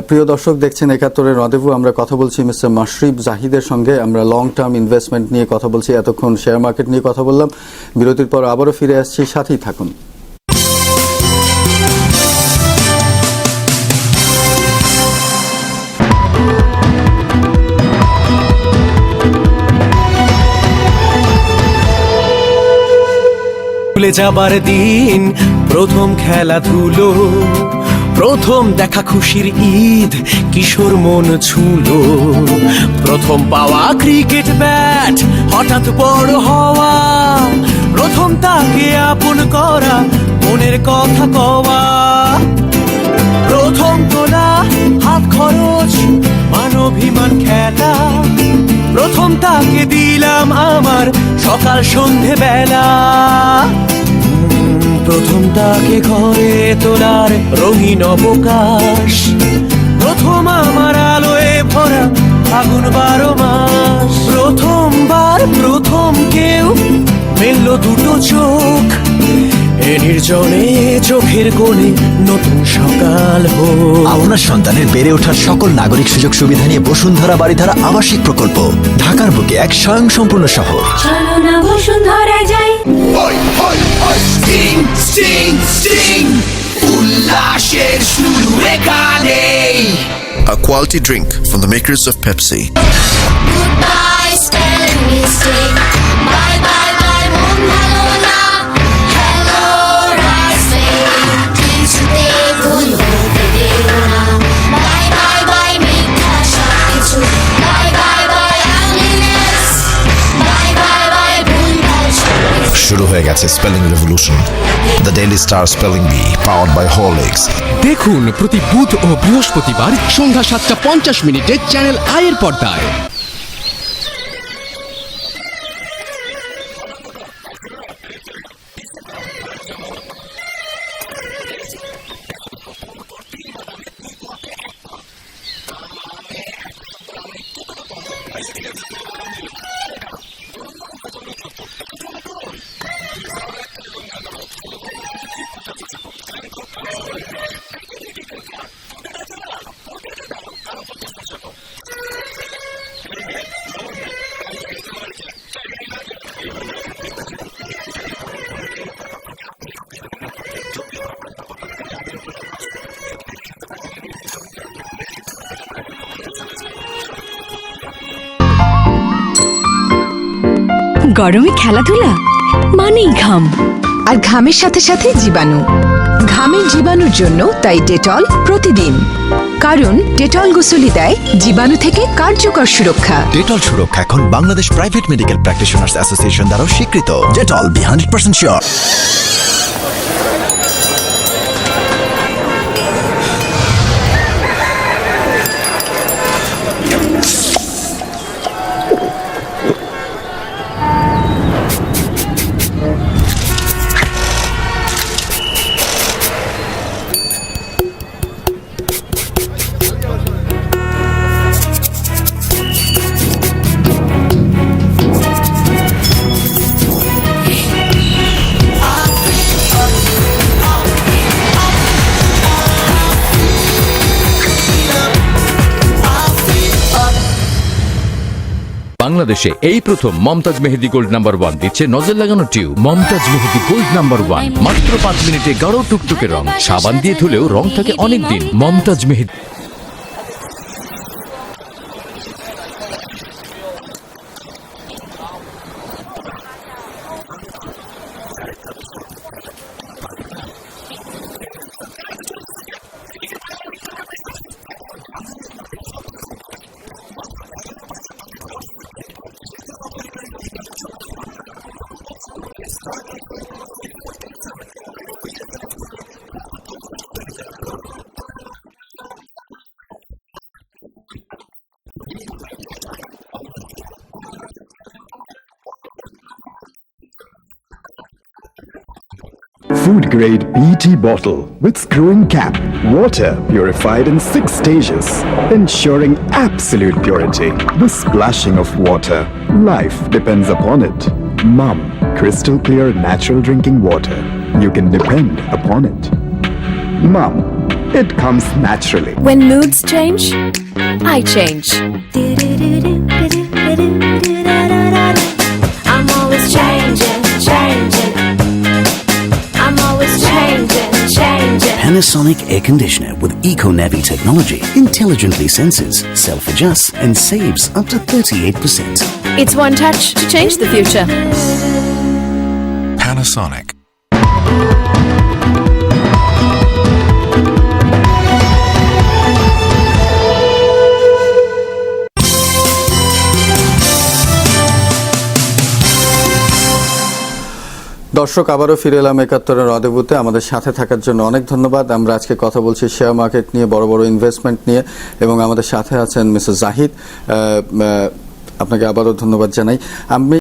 প্রিয় দর্শক, দেখছেন ৭১-এর রদেভু। আমরা কথা বলছি মিস্টার মাশরিফ জাহিদের সঙ্গে। আমরা লং টার্ম ইনভেস্টমেন্ট নিয়ে কথা বলছি, এতক্ষণ শেয়ার মার্কেট নিয়ে কথা বললাম। বিরতির পর আবারও ফিরে আসছি, সাথেই থাকুন। ভুলে যাবার দিন, প্রথম খেলাধুলো, প্রথম দেখা খুশির ঈদ, কিশোর মন ছুলো, প্রথম পাওয়া ক্রিকেট ব্যাট, হঠাৎ বড় হওয়া, প্রথম তাকে আপন করা, মনের কথা কওয়া, প্রথম তোলা হাত খরচ, মানবিমান খেলা, প্রথম তাকে দিলাম আমার সকাল সন্ধে বেলা, প্রথম তাকে ঘরে তোলার রঙিন অবকাশ, প্রথম আমার আলোয় ভরা আগুন 12 মাস, প্রথমবার প্রথম কেউ মেলল দুটো চোখ, এ নির্জনে চোখের কোণে নতুন সকাল হোক। আপনার সন্তানের বেড়ে ওঠার সকল নাগরিক সুযোগ সুবিধা নিয়ে বসুন্ধরা বাড়িধারা আবাসিক প্রকল্প, ঢাকার বুকে এক স্বয়ংসম্পূর্ণ শহর। চলো না বসুন্ধরা যাই। স্টিং স্টিং স্টিং, উল্লাসের শুরু এখানেই। A quality drink from the makers of Pepsi. Goodbye spelling mistake. Bye bye bye মন ভালো না। Hello রাস্তায় কিছুতে ভুল হতে দিও না। Bye bye bye মিথ্যা সবকিছু। Bye bye bye ugliness. Bye bye bye ভুলভাল সবকিছু। শুরু হয়ে গেছে spelling revolution. The Daily Star spelling bee, powered by Horlicks. দেখুন প্রতি বুধ ও বৃহস্পতিবার সন্ধ্যা ৭টা ৫০ চ্যানেল আই এর পর্দায়। গরমে খেলাধুলা মানেই ঘাম, আর ঘামের সাথে সাথে জীবাণু। ঘামের জীবাণুর জন্য তাই ডেটল প্রতিদিন, কারণ ডেটল গোসলই দেয় জীবাণু থেকে কার্যকর সুরক্ষা। ডেটল সুরক্ষা এখন Bangladesh private medical practitioners association দ্বারাও স্বীকৃত। Dettol be 100% sure. বাংলাদেশে এই প্রথম মমতাজ মেহেদি গোল্ড নাম্বার 1 দিচ্ছে নজর লাগানো টিউব। মমতাজ মেহেদি গোল্ড নাম্বার 1 মাত্র 5 মিনিটে গাঢ় টুকটুকে রং, সাবান দিয়ে ধুলেও রং থাকে অনেক দিন। মমতাজ মেহেদি। Food grade PET bottle with screwing cap. Water purified in 6 stages, ensuring absolute purity. The splashing of water, life depends upon it. Mum, crystal clear natural drinking water. You can depend upon it. Mum, It comes naturally. When moods change, I change. I'm always changing, changing. I'm always changing, changing. Panasonic air conditioner with EcoNavi technology intelligently senses, self-adjusts, and saves up to 38%. It's one touch to change the future. Panasonic. দর্শক, আবারও ফিরে এলাম ৭১-এর রদেবুতে। আমাদের সাথে থাকার জন্য অনেক ধন্যবাদ। আমরা আজকে কথা বলছি শেয়ার মার্কেট নিয়ে, বড় বড় ইনভেস্টমেন্ট নিয়ে, এবং আমাদের সাথে আছেন মিসেস জাহিদ। আপনাকে আবারও ধন্যবাদ জানাই। আমি